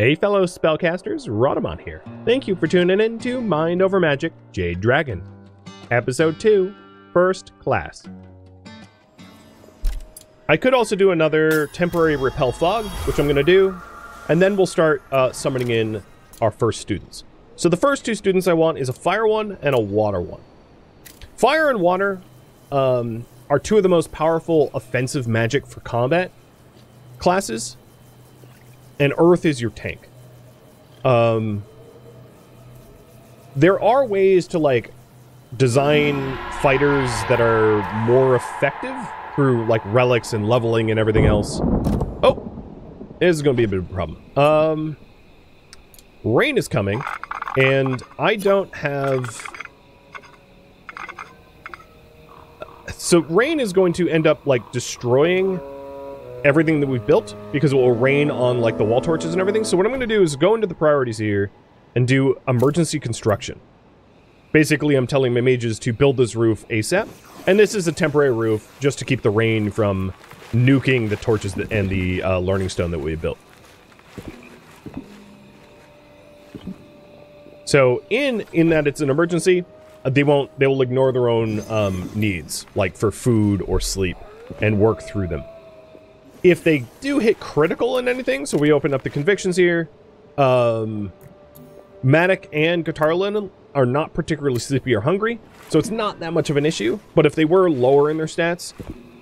Hey fellow spellcasters, Rhodamon here. Thank you for tuning in to Mind Over Magic Jade Dragon. Episode 2, First Class. I could also do another temporary repel fog, which I'm going to do, and then we'll start summoning in our first students. So the first two students I want is a fire one and a water one. Fire and water are two of the most powerful offensive magic for combat classes, and earth is your tank. There are ways to like design fighters that are more effective through like relics and leveling and everything else. Oh, this is going to be a bit of a problem. Rain is coming, and I don't have... So rain is going to end up like destroying everything that we've built because it will rain on like the wall torches and everything. So what I'm going to do is go into the priorities here and do emergency construction. Basically, I'm telling my mages to build this roof ASAP. And this is a temporary roof just to keep the rain from nuking the torches and the learning stone that we built. So in that it's an emergency, they will ignore their own needs, like for food or sleep, and work through them. If they do hit critical in anything, so we open up the convictions here, Matic and Guitarlin are not particularly sleepy or hungry, so it's not that much of an issue. But if they were lower in their stats,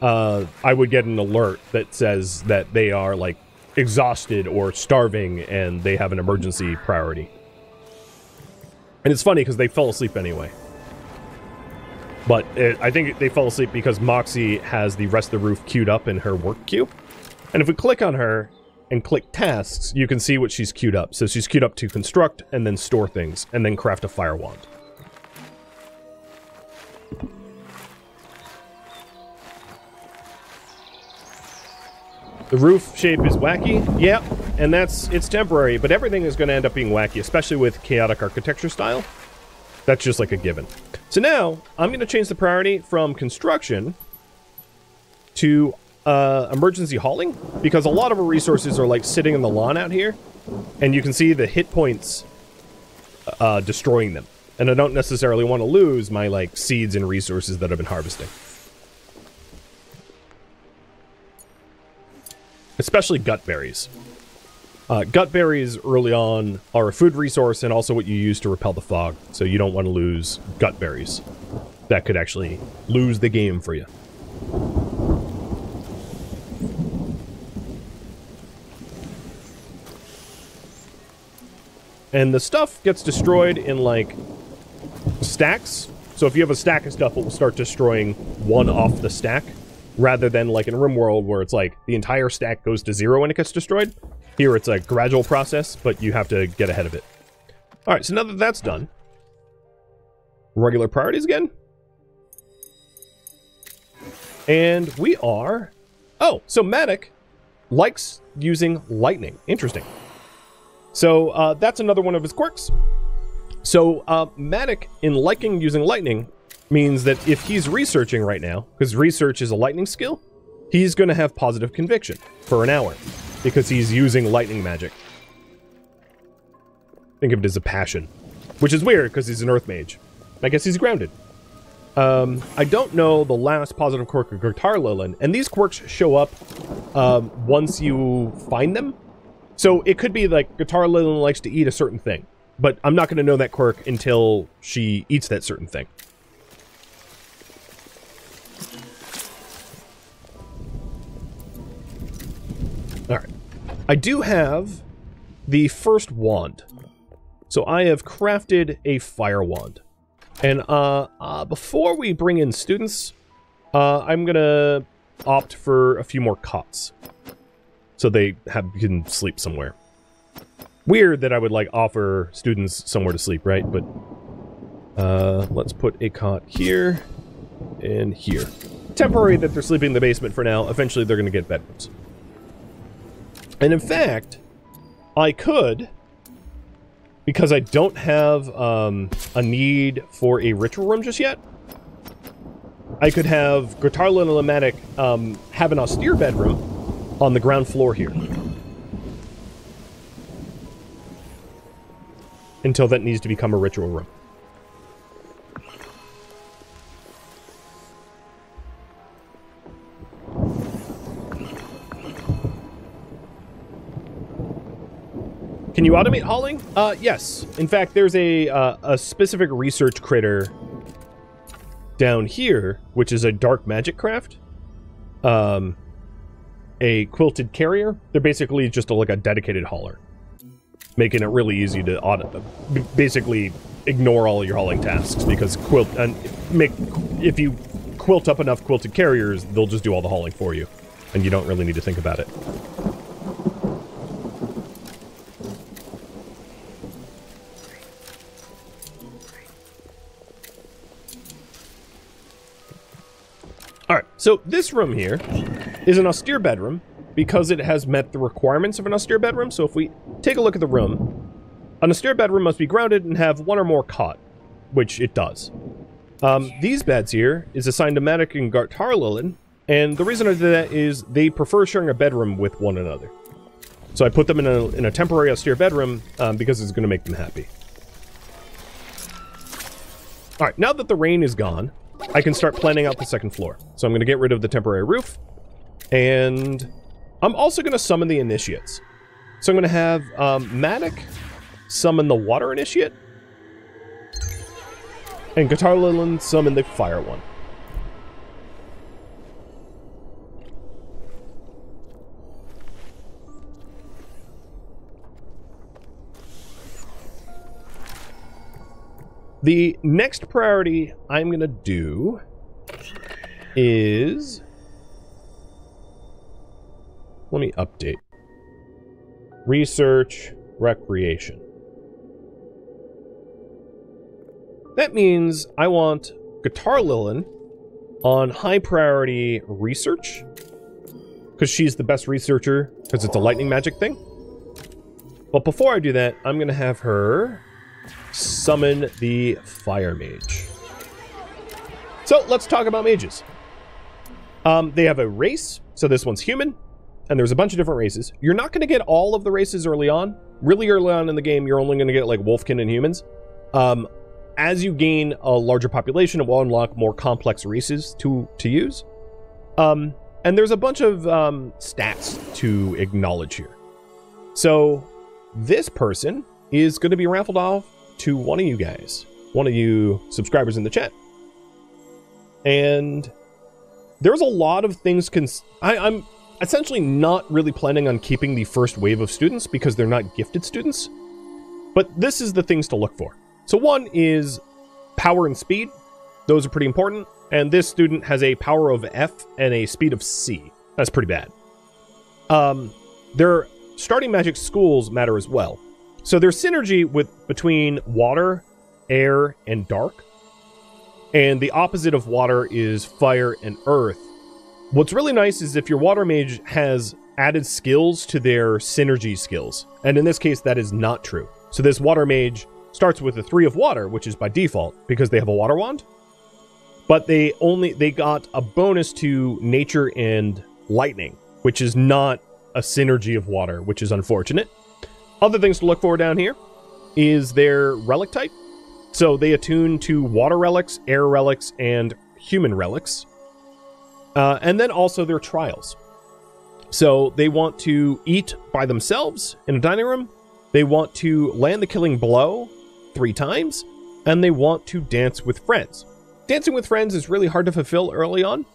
I would get an alert that says that they are like exhausted or starving and they have an emergency priority. And it's funny because they fell asleep anyway. But I think they fell asleep because Moxie has the rest of the roof queued up in her work queue. And if we click on her and click tasks, you can see what she's queued up. So she's queued up to construct and then store things and then craft a fire wand. The roof shape is wacky. Yep, and it's temporary, but everything is going to end up being wacky, especially with chaotic architecture style. That's just like a given. So now, I'm going to change the priority from construction to emergency hauling, because a lot of our resources are like sitting in the lawn out here, and you can see the hit points destroying them. And I don't necessarily want to lose my like seeds and resources that I've been harvesting. Especially gut berries. Gut berries early on are a food resource and also what you use to repel the fog, so you don't want to lose gut berries. That could actually lose the game for you. And the stuff gets destroyed in like stacks. So if you have a stack of stuff, it will start destroying one off the stack, rather than like in RimWorld where it's like the entire stack goes to 0 when it gets destroyed. Here it's a gradual process, but you have to get ahead of it. Alright, so now that that's done, regular priorities again. And we are... Oh, so Matic likes using lightning. Interesting. So that's another one of his quirks. So Matic, in liking using lightning, means that if he's researching right now, because research is a lightning skill, he's going to have positive conviction for an hour, because he's using lightning magic. Think of it as a passion, which is weird because he's an earth mage. I guess he's grounded. I don't know the last positive quirk of Guitarlin, and these quirks show up once you find them. So it could be like Guitarlin likes to eat a certain thing, but I'm not going to know that quirk until she eats that certain thing. Alright. I do have the first wand. So I have crafted a fire wand. And before we bring in students, I'm gonna opt for a few more cots. So they can sleep somewhere. Weird that I would like offer students somewhere to sleep, right? But let's put a cot here and here. Temporary that they're sleeping in the basement for now. Eventually they're gonna get bedrooms. And in fact, I could, because I don't have a need for a ritual room just yet, I could have Guitarlin and Matic have an austere bedroom on the ground floor here. until that needs to become a ritual room. Can you automate hauling? Yes. In fact, there's a specific research critter down here, which is a dark magic craft. A quilted carrier. They're basically just like a dedicated hauler, making it really easy to basically ignore all your hauling tasks, because if you quilt up enough quilted carriers, they'll just do all the hauling for you, and you don't really need to think about it. Alright, so this room here is an austere bedroom because it has met the requirements of an austere bedroom. So if we take a look at the room, an austere bedroom must be grounded and have one or more cot, which it does. These beds here is assigned to Matic and Gartarlilin, and the reason I did that is they prefer sharing a bedroom with one another. So I put them in a temporary austere bedroom because it's going to make them happy. Alright, now that the rain is gone, I can start planning out the second floor. So I'm going to get rid of the temporary roof, and I'm also going to summon the initiates. So I'm going to have Matic summon the water initiate, and Gartarlilin summon the fire one. The next priority I'm going to do is... Let me update. Research, recreation. That means I want Gartarlilin on high priority research, because she's the best researcher, because it's a lightning magic thing. But before I do that, I'm going to have her summon the fire mage. So let's talk about mages. They have a race, so this one's human, and there's a bunch of different races. You're not going to get all of the races early on. Really early on in the game, you're only going to get like wolfkin and humans. As you gain a larger population, it will unlock more complex races to use. And there's a bunch of stats to acknowledge here. So this person is going to be raffled off to one of you guys, one of you subscribers in the chat. And there's a lot of things. I'm essentially not really planning on keeping the first wave of students because they're not gifted students. But this is the things to look for. So one is power and speed. Those are pretty important. And this student has a power of F and a speed of C. That's pretty bad. Their starting magic schools matter as well. So there's synergy between water, air, and dark. And the opposite of water is fire and earth. What's really nice is if your water mage has added skills to their synergy skills. And in this case, that is not true. So this water mage starts with a 3 of water, which is by default because they have a water wand. But they got a bonus to nature and lightning, which is not a synergy of water, which is unfortunate. Other things to look for down here is their relic type. So they attune to water relics, air relics, and human relics. And then also their trials. So they want to eat by themselves in a dining room. They want to land the killing blow 3 times. And they want to dance with friends. Dancing with friends is really hard to fulfill early on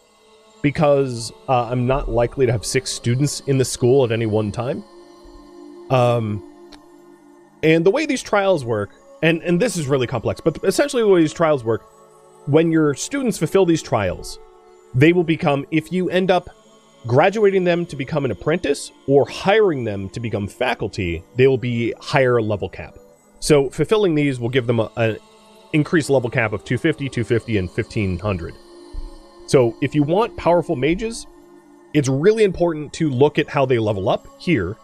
because I'm not likely to have 6 students in the school at any one time. And the way these trials work, and this is really complex, but essentially the way these trials work, when your students fulfill these trials, they will become, if you end up graduating them to become an apprentice or hiring them to become faculty, they will be higher level cap. So fulfilling these will give them an increased level cap of 250, 250, and 1500. So if you want powerful mages, it's really important to look at how they level up here.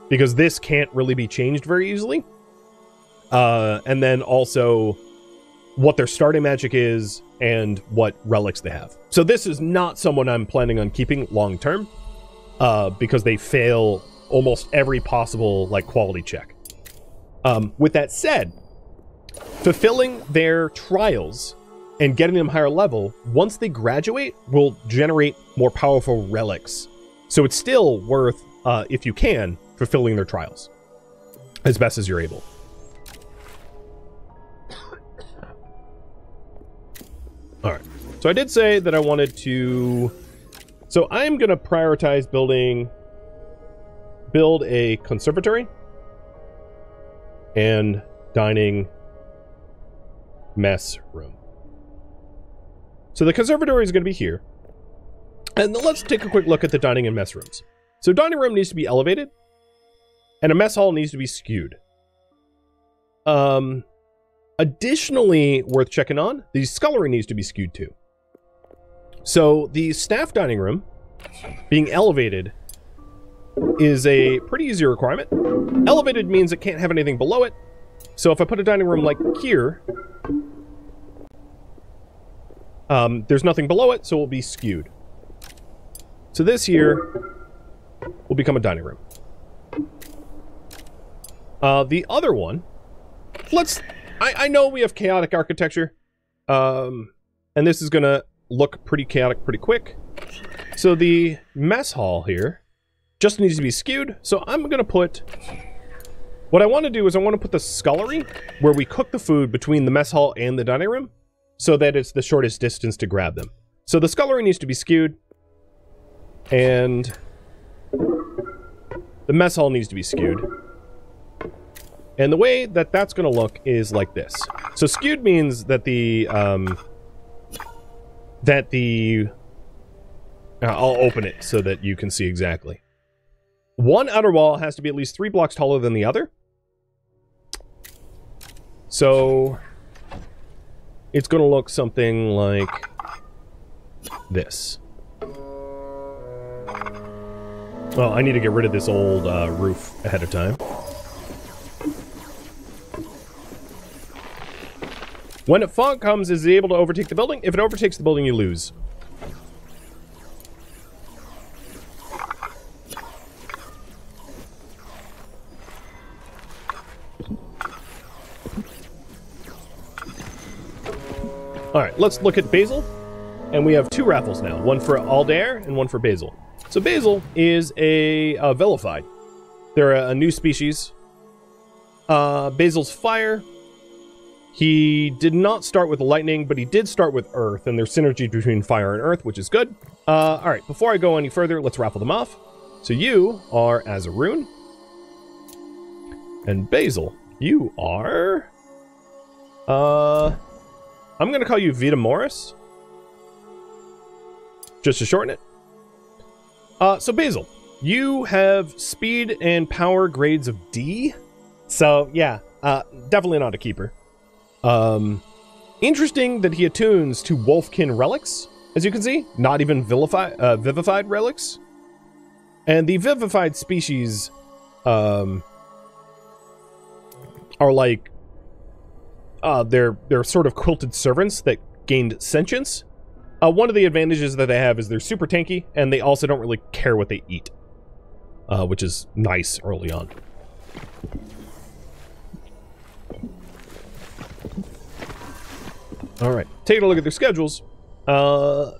Because this can't really be changed very easily. And then also what their starting magic is and what relics they have. So this is not someone I'm planning on keeping long term because they fail almost every possible like quality check. With that said, fulfilling their trials and getting them higher level, once they graduate, will generate more powerful relics. So it's still worth, if you can, fulfilling their trials as best as you're able. All right. So I did say that I wanted to... So I'm going to prioritize build a conservatory and dining mess room. So the conservatory is going to be here. And let's take a quick look at the dining and mess rooms. So dining room needs to be elevated, and a mess hall needs to be skewed. Additionally, worth checking on, the scullery needs to be skewed too. So the staff dining room being elevated is a pretty easy requirement. Elevated means it can't have anything below it. So if I put a dining room like here, there's nothing below it, so it will be skewed. So this here will become a dining room. The other one, I know we have chaotic architecture, and this is gonna look pretty chaotic pretty quick. So the mess hall here just needs to be skewed, so I'm gonna put... What I want to do is I want to put the scullery where we cook the food between the mess hall and the dining room, so that it's the shortest distance to grab them. So the scullery needs to be skewed, and the mess hall needs to be skewed. And the way that that's going to look is like this. So skewed means that I'll open it so that you can see exactly. One outer wall has to be at least 3 blocks taller than the other. So it's going to look something like this. Well, I need to get rid of this old roof ahead of time. When fog comes, is it able to overtake the building? If it overtakes the building, you lose. Alright, let's look at Basil. And we have 2 raffles now. One for Aldair and one for Basil. So Basil is a vilified. They're a new species. Basil's fire. He did not start with lightning, but he did start with earth, and there's synergy between fire and earth, which is good. Alright, before I go any further, let's raffle them off. So you are Azaroon. And Basil, you are... I'm going to call you Vita Morris. Just to shorten it. So Basil, you have speed and power grades of D. So yeah, definitely not a keeper. Interesting that he attunes to Wolfkin relics, as you can see, not even vivified relics. And the vivified species are like they're sort of quilted servants that gained sentience. One of the advantages that they have is they're super tanky, and they also don't really care what they eat, which is nice early on. Alright, taking a look at their schedules.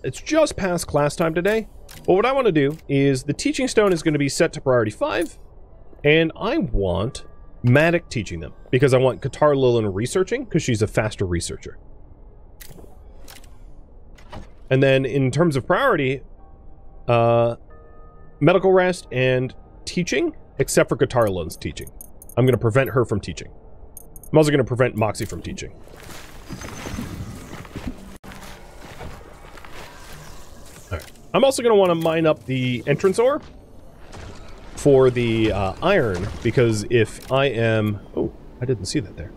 It's just past class time today, but what I want to do is the teaching stone is going to be set to priority 5, and I want Matic teaching them, because I want Qatar Lilin researching, because she's a faster researcher. And then in terms of priority, medical rest and teaching, except for Qatar Lilin's teaching. I'm going to prevent her from teaching. I'm also going to prevent Moxie from teaching. Alright. I'm also going to want to mine up the entrance ore for the iron, because if I am... Oh, I didn't see that there.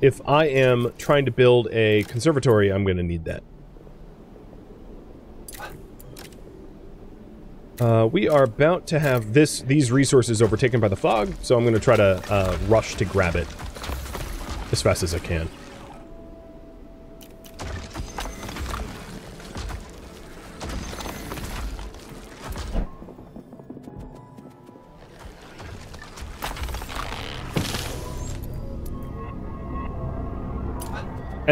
If I am trying to build a conservatory, I'm going to need that. We are about to have these resources overtaken by the fog, so I'm going to try to rush to grab it as fast as I can.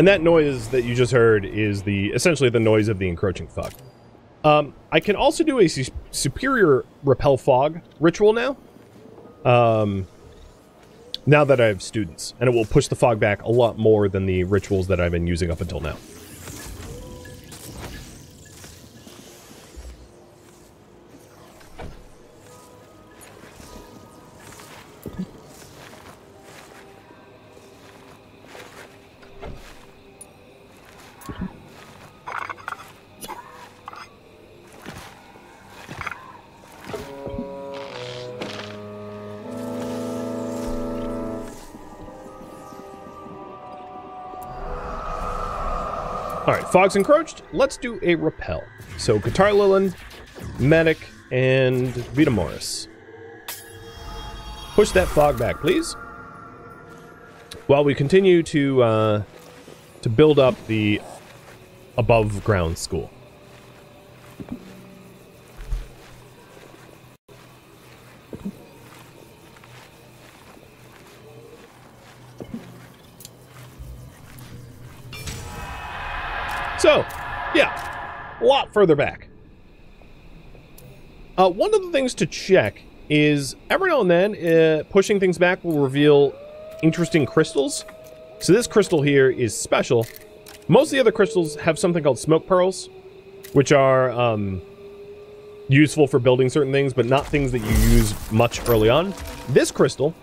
And that noise that you just heard is essentially the noise of the encroaching fog. I can also do a superior repel fog ritual now. Now that I have students, and it will push the fog back a lot more than the rituals that I've been using up until now. Alright, fog's encroached. Let's do a repel. So, Katar Lilin, Medic, and Vita Morris. Push that fog back, please. While we continue to build up the above-ground school. So, yeah, a lot further back. One of the things to check is every now and then, pushing things back will reveal interesting crystals. So this crystal here is special. Most of the other crystals have something called smoke pearls, which are useful for building certain things, but not things that you use much early on. This crystal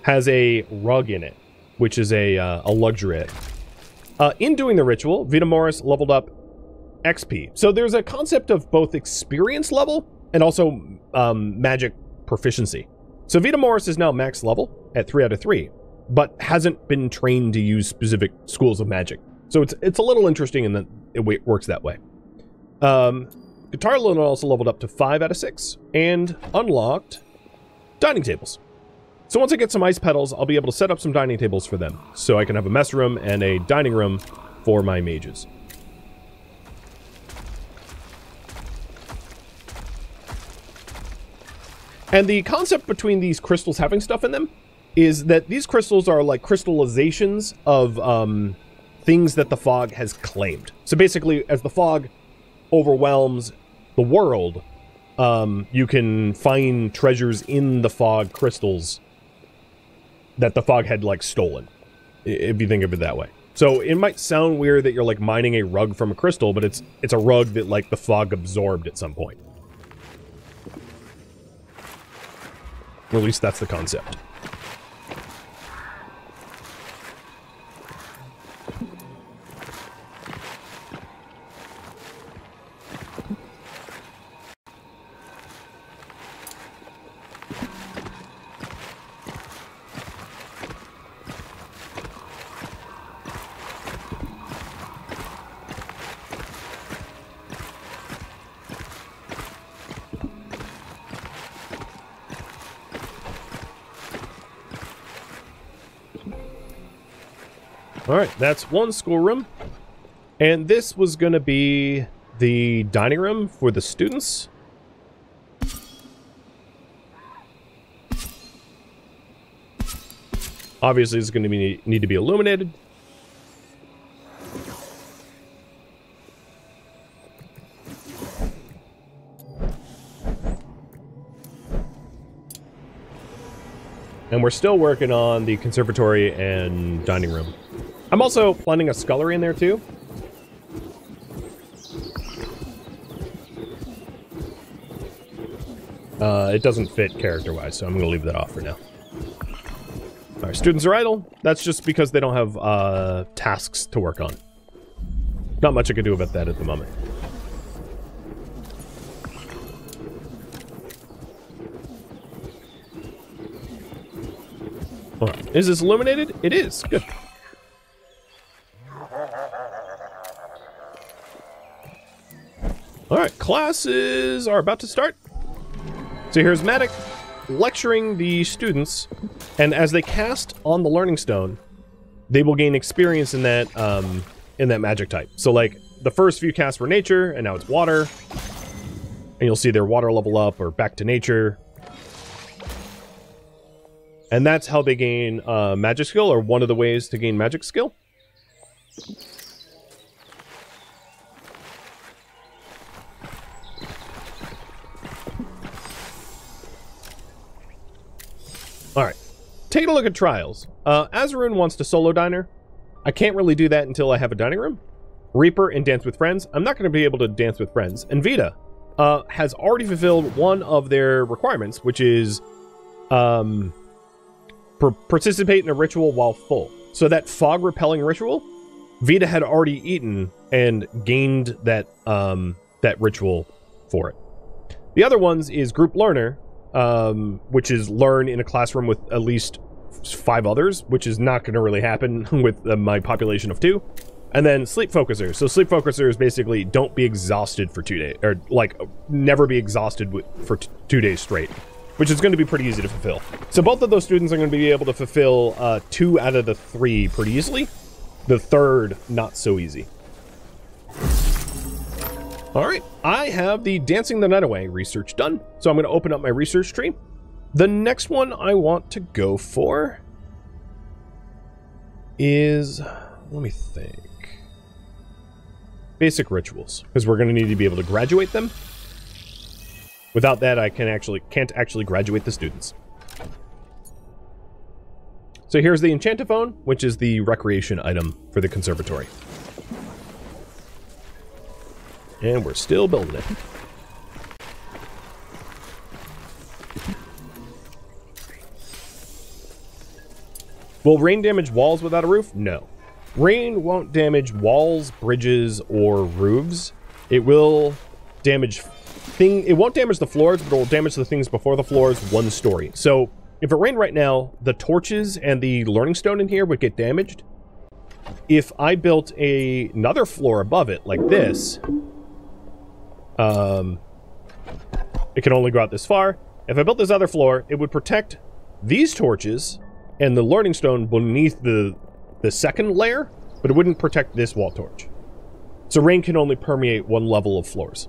has a rug in it, which is a luxury item. In doing the ritual, Vita Morris leveled up XP. So there's a concept of both experience level and also magic proficiency. So Vita Morris is now max level at 3 out of 3, but hasn't been trained to use specific schools of magic. So it's a little interesting in that it works that way. Katar Lilin also leveled up to 5 out of 6 and unlocked dining tables. So once I get some ice petals, I'll be able to set up some dining tables for them. So I can have a mess room and a dining room for my mages. And the concept between these crystals having stuff in them is that these crystals are like crystallizations of things that the fog has claimed. So basically, as the fog overwhelms the world, you can find treasures in the fog crystals that the fog had, like, stolen, if you think of it that way. So it might sound weird that you're, like, mining a rug from a crystal, but it's a rug that, like, the fog absorbed at some point. Or at least that's the concept. Alright, that's one schoolroom. And this was going to be the dining room for the students. Obviously, it's going to need to be illuminated. And we're still working on the conservatory and dining room. I'm also planning a scullery in there too. It doesn't fit character-wise, so I'm going to leave that off for now. Alright, students are idle. That's just because they don't have tasks to work on. Not much I can do about that at the moment. Alright, is this illuminated? It is. Good. Alright, classes are about to start. So here's Matic lecturing the students, and as they cast on the Learning Stone, they will gain experience in that magic type. So like, the first few casts were nature, and now it's water. And you'll see their water level up, or back to nature. And that's how they gain magic skill, or one of the ways to gain magic skill. Alright. Taking a look at trials. Azarun wants to solo diner. I can't really do that until I have a dining room. Reaper and Dance with Friends. I'm not going to be able to dance with friends. And Vita has already fulfilled one of their requirements, which is participate in a ritual while full. So that fog repelling ritual, Vita had already eaten and gained that that ritual for it. The other ones is group learner, which is learn in a classroom with at least 5 others, which is not going to really happen with my population of 2. And then sleep focuser. So sleep focuser is basically don't be exhausted for 2 days, or like never be exhausted for 2 days straight, which is going to be pretty easy to fulfill. So both of those students are going to be able to fulfill 2 out of the 3 pretty easily. The third, not so easy. All right, I have the Dancing the Night Away research done. So I'm going to open up my research tree. The next one I want to go for is, let me think. Basic rituals, because we're going to need to be able to graduate them. Without that, I can't actually graduate the students. So here's the Enchantophone, which is the recreation item for the conservatory. And we're still building it. Will rain damage walls without a roof? No. Rain won't damage walls, bridges, or roofs. It will damage it won't damage the floors, but it will damage the things before the floors 1 story. So if it rained right now, the torches and the learning stone in here would get damaged. If I built another floor above it, like this, it can only go out this far. If I built this other floor, it would protect these torches and the learning stone beneath the second layer, but it wouldn't protect this wall torch. So rain can only permeate 1 level of floors.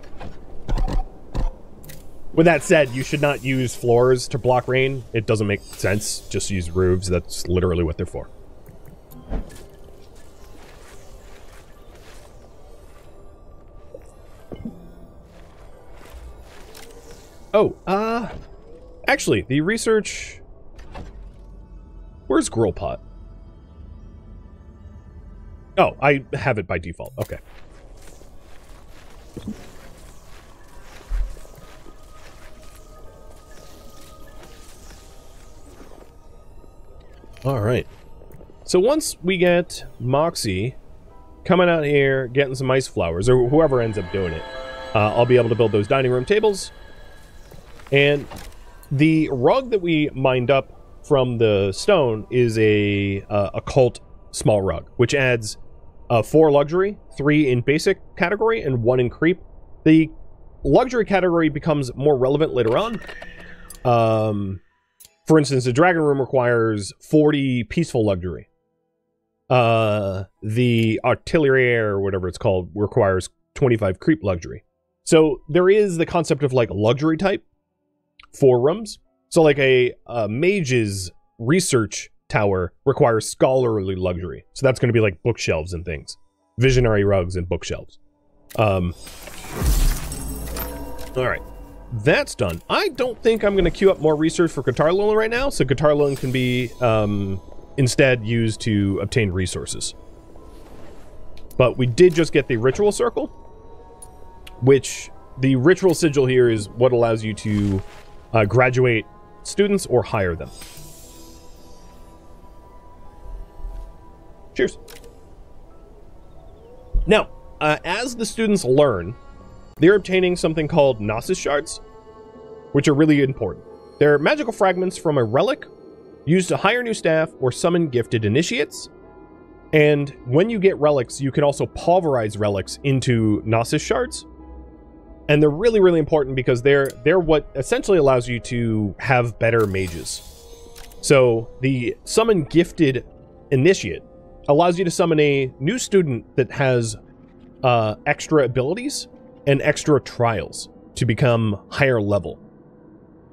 With that said, you should not use floors to block rain. It doesn't make sense. Just use roofs. That's literally what they're for. Oh, actually, the research... Where's Grillpot? Oh, I have it by default. Okay. All right. So once we get Moxie coming out here, getting some ice flowers, or whoever ends up doing it, I'll be able to build those dining room tables. And the rug that we mined up from the stone is a occult small rug, which adds 4 luxury, 3 in basic category, and 1 in creep. The luxury category becomes more relevant later on. For instance, the Dragon Room requires 40 peaceful luxury. The Artillerie, or whatever it's called, requires 25 creep luxury. So there is the concept of like luxury type for rooms. So like a mage's research tower requires scholarly luxury. So that's going to be like bookshelves and things. Visionary rugs and bookshelves. All right. That's done. I don't think I'm going to queue up more research for Guitar Loan right now, so Guitar Loan can be instead used to obtain resources. But we did just get the Ritual Circle, which the Ritual Sigil here is what allows you to graduate students or hire them. Cheers. Now, as the students learn, they're obtaining something called Gnosis Shards, which are really important. They're magical fragments from a relic used to hire new staff or summon gifted initiates. And when you get relics, you can also pulverize relics into Gnosis Shards. And they're really, really important because they're what essentially allows you to have better mages. So the summon gifted initiate allows you to summon a new student that has extra abilities and extra trials to become higher level.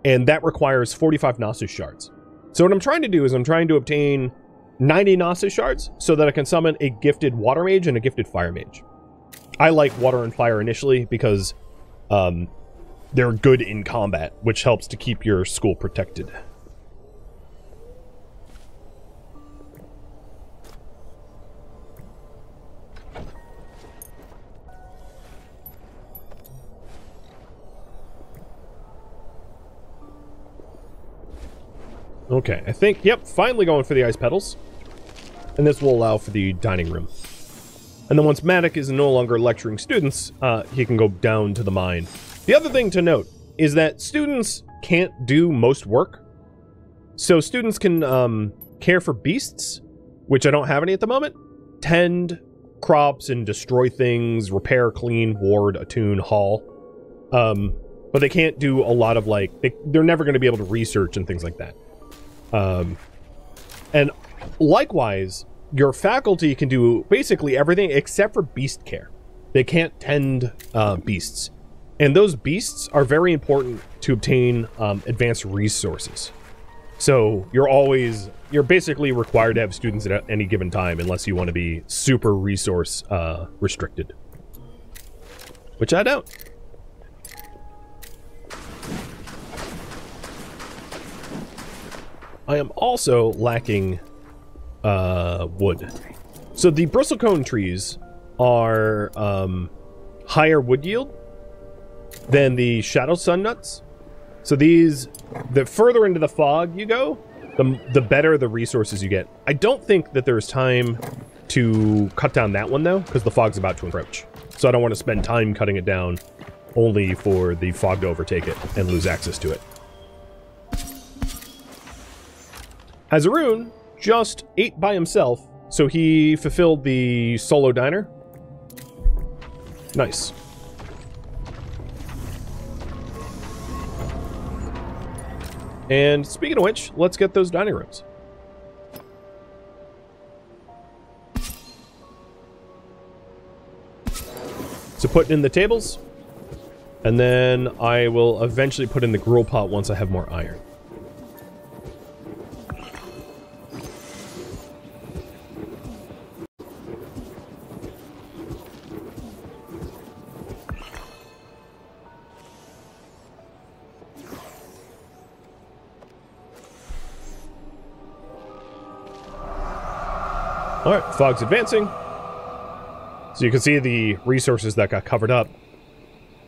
And that requires 45 Gnosis Shards. So what I'm trying to do is I'm trying to obtain 90 Gnosis shards so that I can summon a gifted water mage and a gifted fire mage. I like water and fire initially because they're good in combat, which helps to keep your school protected. Okay, I think, yep, finally going for the ice petals. And this will allow for the dining room. And then once Matic is no longer lecturing students, he can go down to the mine. The other thing to note is that students can't do most work. So students can care for beasts, which I don't have any at the moment, tend crops and destroy things, repair, clean, ward, attune, haul. But they can't do a lot of, like, they're never going to be able to research and things like that. And likewise, your faculty can do basically everything except for beast care. They can't tend beasts. And those beasts are very important to obtain advanced resources. So you're basically required to have students at any given time unless you want to be super resource restricted. Which I don't. I am also lacking wood. So the bristlecone trees are higher wood yield than the shadow sun nuts. So these, the further into the fog you go, the better the resources you get. I don't think that there's time to cut down that one though, because the fog's about to approach. So I don't want to spend time cutting it down only for the fog to overtake it and lose access to it. Azarun just ate by himself, so he fulfilled the solo diner. Nice. And speaking of which, let's get those dining rooms. So putting in the tables, and then I will eventually put in the grill pot once I have more iron. Alright, fog's advancing. So you can see the resources that got covered up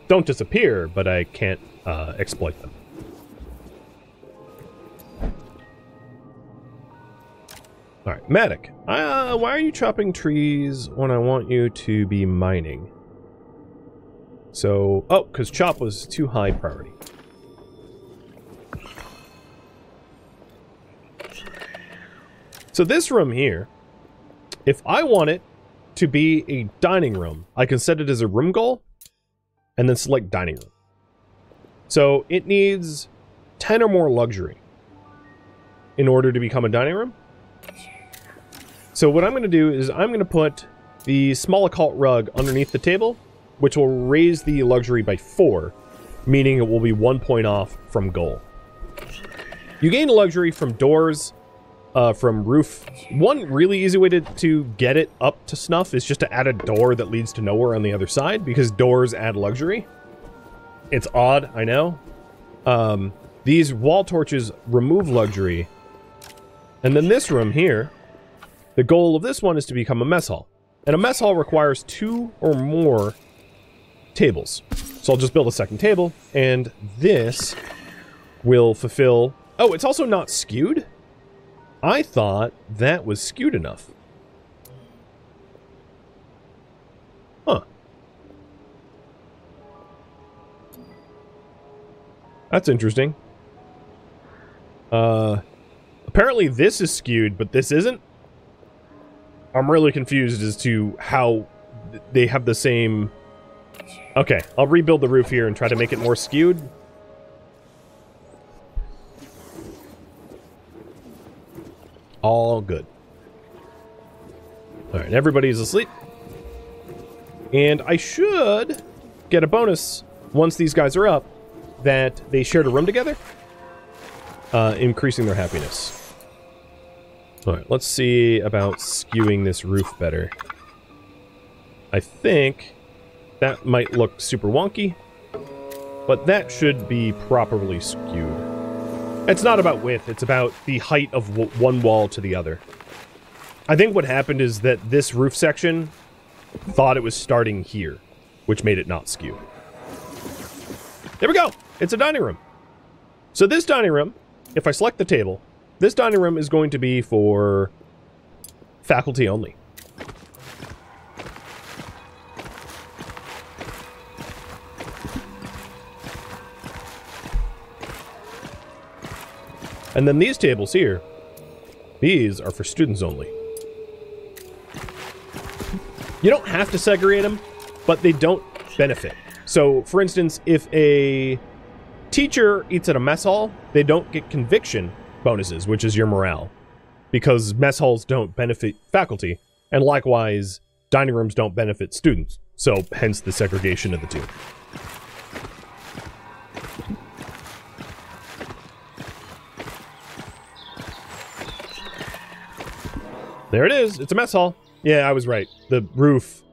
don't disappear, but I can't exploit them. Alright, Matic. Why are you chopping trees when I want you to be mining? So, oh, because chop was too high priority. So this room here, if I want it to be a dining room, I can set it as a room goal and then select dining room. So it needs 10 or more luxury in order to become a dining room. So what I'm going to do is I'm going to put the small occult rug underneath the table, which will raise the luxury by 4, meaning it will be 1 point off from goal. You gain luxury from doors, from roof. One really easy way to get it up to snuff is just to add a door that leads to nowhere on the other side, because doors add luxury. It's odd, I know. These wall torches remove luxury. And then this room here, the goal of this one is to become a mess hall. And a mess hall requires 2 or more tables. So I'll just build a second table, and this will fulfill... Oh, it's also not skewed? I thought that was skewed enough. Huh. That's interesting. Apparently this is skewed, but this isn't. I'm really confused as to how they have the same... Okay, I'll rebuild the roof here and try to make it more skewed. All good. Alright, everybody's asleep. And I should get a bonus once these guys are up that they shared a room together, increasing their happiness. Alright, let's see about skewing this roof better. I think that might look super wonky, but that should be properly skewed. It's not about width, it's about the height of one wall to the other. I think what happened is that this roof section thought it was starting here, which made it not skew. There we go! It's a dining room. So this dining room, if I select the table, this dining room is going to be for faculty only. And then these tables here, these are for students only. You don't have to segregate them, but they don't benefit. So, for instance, if a teacher eats at a mess hall, they don't get conviction bonuses, which is your morale, because mess halls don't benefit faculty, and likewise, dining rooms don't benefit students. So, hence the segregation of the two. There it is. It's a mess hall. Yeah, I was right. The roof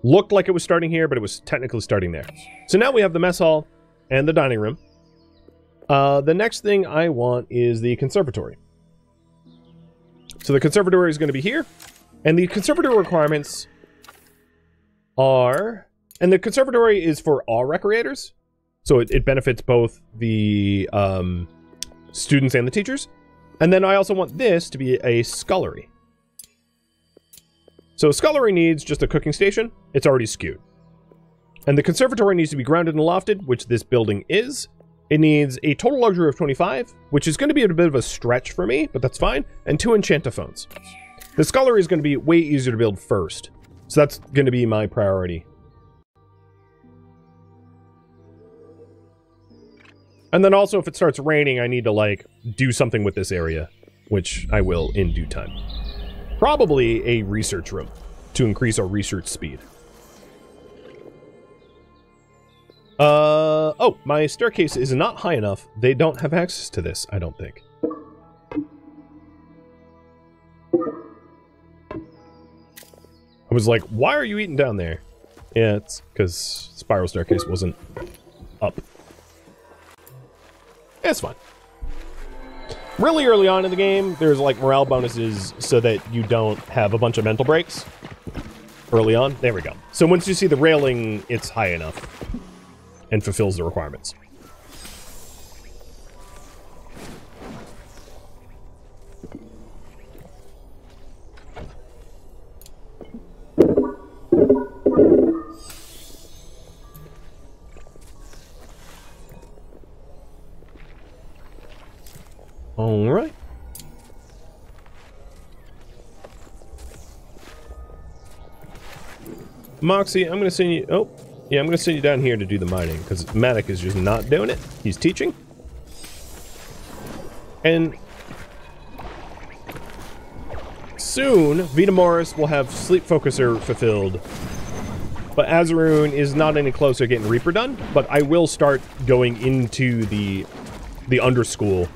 looked like it was starting here, but it was technically starting there. So now we have the mess hall and the dining room. The next thing I want is the conservatory. So the conservatory is going to be here. And the conservatory requirements are... And the conservatory is for all recreators. So it benefits both the students and the teachers. And then I also want this to be a scullery. So scullery needs just a cooking station. It's already skewed. And the conservatory needs to be grounded and lofted, which this building is. It needs a total luxury of 25, which is going to be a bit of a stretch for me, but that's fine, and 2 enchantophones. The scullery is going to be way easier to build first, so that's going to be my priority. And then also, if it starts raining, I need to, like, do something with this area, which I will in due time. Probably a research room to increase our research speed. Oh, my staircase is not high enough. They don't have access to this, I don't think. I was like, why are you eating down there? Yeah, it's because spiral staircase wasn't up. It's fine. Really early on in the game, there's like morale bonuses so that you don't have a bunch of mental breaks. Early on, there we go. So once you see the railing, it's high enough and fulfills the requirements. All right. Moxie, I'm going to send you... Oh, yeah, I'm going to send you down here to do the mining, because Matic is just not doing it. He's teaching. And soon, Vita Morris will have Sleep Focuser fulfilled. But Azaroon is not any closer to getting Reaper done, but I will start going into the underschool,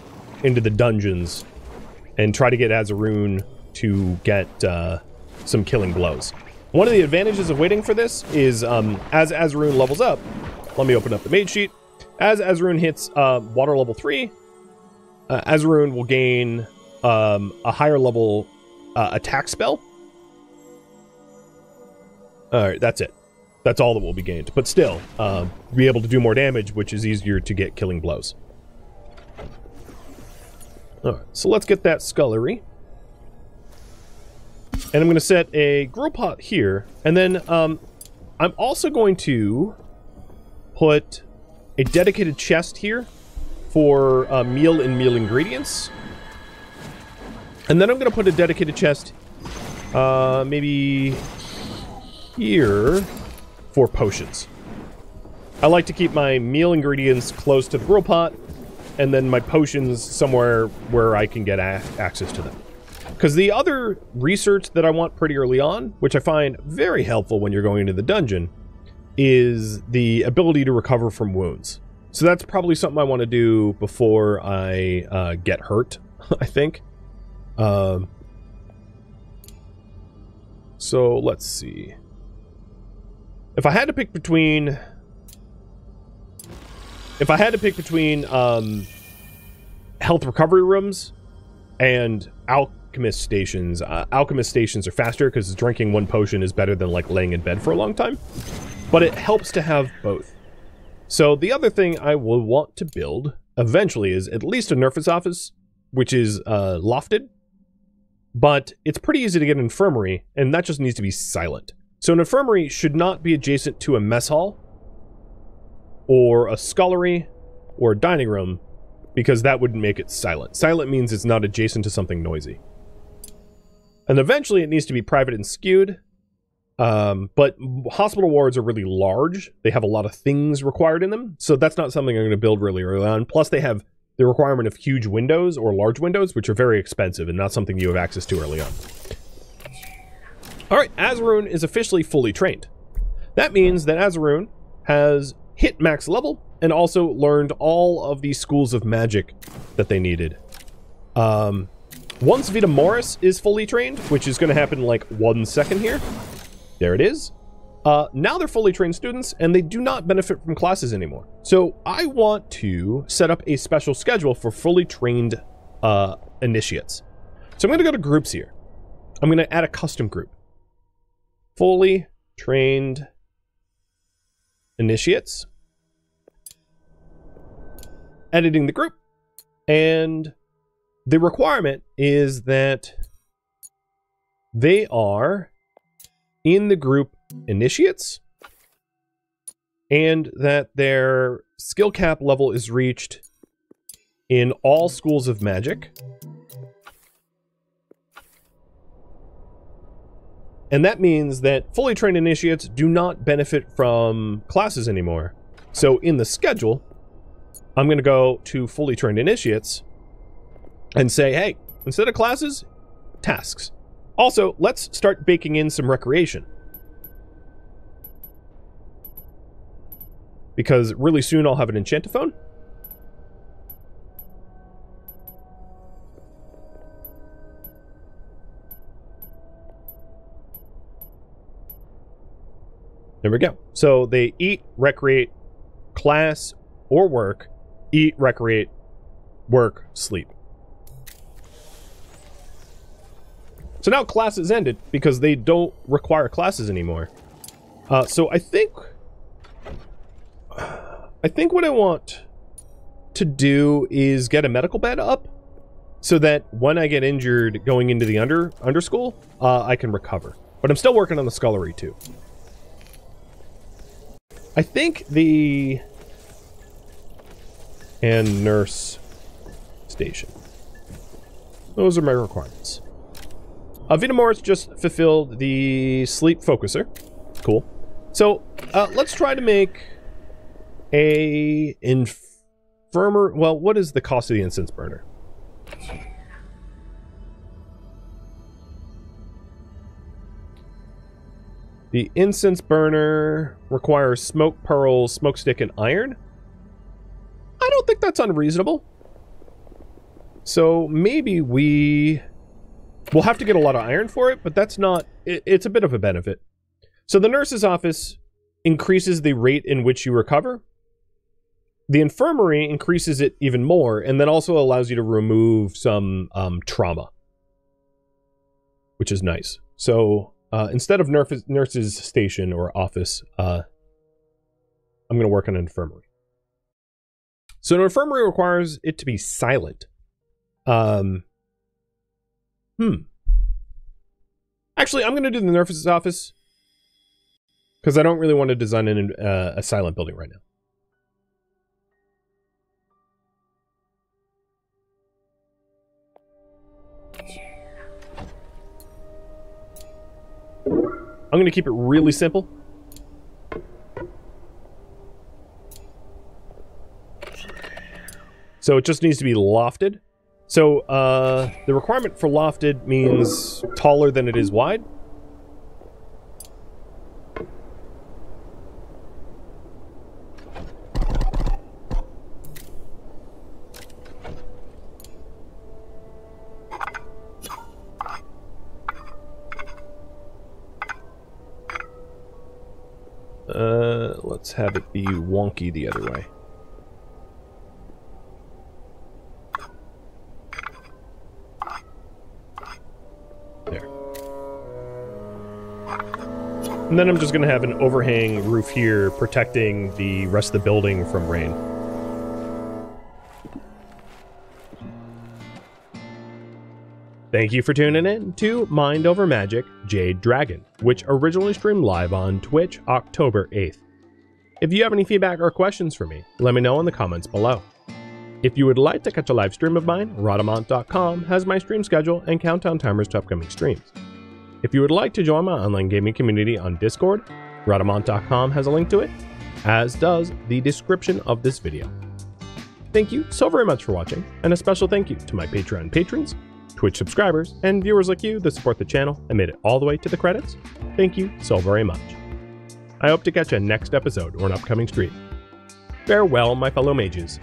into the dungeons, and try to get Azaroon to get some killing blows. One of the advantages of waiting for this is, as Azaroon levels up, let me open up the mage sheet. As Azaroon hits water level 3, Azaroon will gain a higher level attack spell. Alright, that's it. That's all that will be gained. But still, be able to do more damage, which is easier to get killing blows. Alright, so let's get that scullery. And I'm going to set a grill pot here. And then I'm also going to put a dedicated chest here for meal and meal ingredients. And then I'm going to put a dedicated chest maybe here for potions. I like to keep my meal ingredients close to the grill pot, and then my potions somewhere where I can get access to them. Because the other research that I want pretty early on, which I find very helpful when you're going into the dungeon, is the ability to recover from wounds. So that's probably something I want to do before I get hurt, I think. So let's see. If I had to pick between health recovery rooms and alchemist stations, alchemist stations are faster because drinking one potion is better than like laying in bed for a long time. But it helps to have both. So the other thing I will want to build eventually is at least a Nerf's office, which is lofted. But it's pretty easy to get an infirmary, and that just needs to be silent. So an infirmary should not be adjacent to a mess hall, or a scullery, or a dining room, because that would make it silent. Silent means it's not adjacent to something noisy. And eventually it needs to be private and skewed, but hospital wards are really large. They have a lot of things required in them, so that's not something I'm going to build really early on. Plus they have the requirement of huge windows or large windows, which are very expensive and not something you have access to early on. Alright, Azaroon is officially fully trained. That means that Azaroon has hit max level and also learned all of the schools of magic that they needed. Once Vita Morris is fully trained, which is going to happen in like 1 second here. There it is. Now they're fully trained students, and they do not benefit from classes anymore. So I want to set up a special schedule for fully trained initiates. So I'm going to go to groups here. I'm going to add a custom group. Fully trained initiates. Editing the group. And the requirement is that they are in the group initiates, and that their skill cap level is reached in all schools of magic. And that means that fully trained initiates do not benefit from classes anymore. So in the schedule, I'm going to go to fully trained initiates and say, hey, instead of classes, tasks. Also, let's start baking in some recreation. Because really soon I'll have an enchantophone. There we go. So they eat, recreate, class, or work. Eat, recreate, work, sleep. So now classes ended because they don't require classes anymore. So I think what I want to do is get a medical bed up so that when I get injured going into the underschool, I can recover. But I'm still working on the scullery too. I think and nurse station. Those are my requirements. Vita Morris just fulfilled the sleep focuser. Cool. So, let's try to make a infirmary. Well, what is the cost of the incense burner? The incense burner requires smoke pearls, smoke stick, and iron. I don't think that's unreasonable. So maybe we'll have to get a lot of iron for it, but that's not... It's a bit of a benefit. So the nurse's office increases the rate in which you recover. The infirmary increases it even more, and then also allows you to remove some trauma. Which is nice. So... instead of nurse's station or office, I'm going to work on an infirmary. So an infirmary requires it to be silent. Actually, I'm going to do the nurse's office because I don't really want to design a silent building right now. I'm going to keep it really simple. So it just needs to be lofted. So the requirement for lofted means taller than it is wide. let's have it be wonky the other way. There. And then I'm just going to have an overhang roof here protecting the rest of the building from rain. Thank you for tuning in to Mind Over Magic Jade Dragon, which originally streamed live on Twitch October 8th. If you have any feedback or questions for me, let me know in the comments below. If you would like to catch a live stream of mine, Rhadamant.com has my stream schedule and countdown timers to upcoming streams. If you would like to join my online gaming community on Discord, Rhadamant.com has a link to it, as does the description of this video. Thank you so very much for watching, and a special thank you to my Patreon patrons, Twitch subscribers, and viewers like you that support the channel and made it all the way to the credits. Thank you so very much. I hope to catch you next episode or an upcoming stream. Farewell, my fellow mages.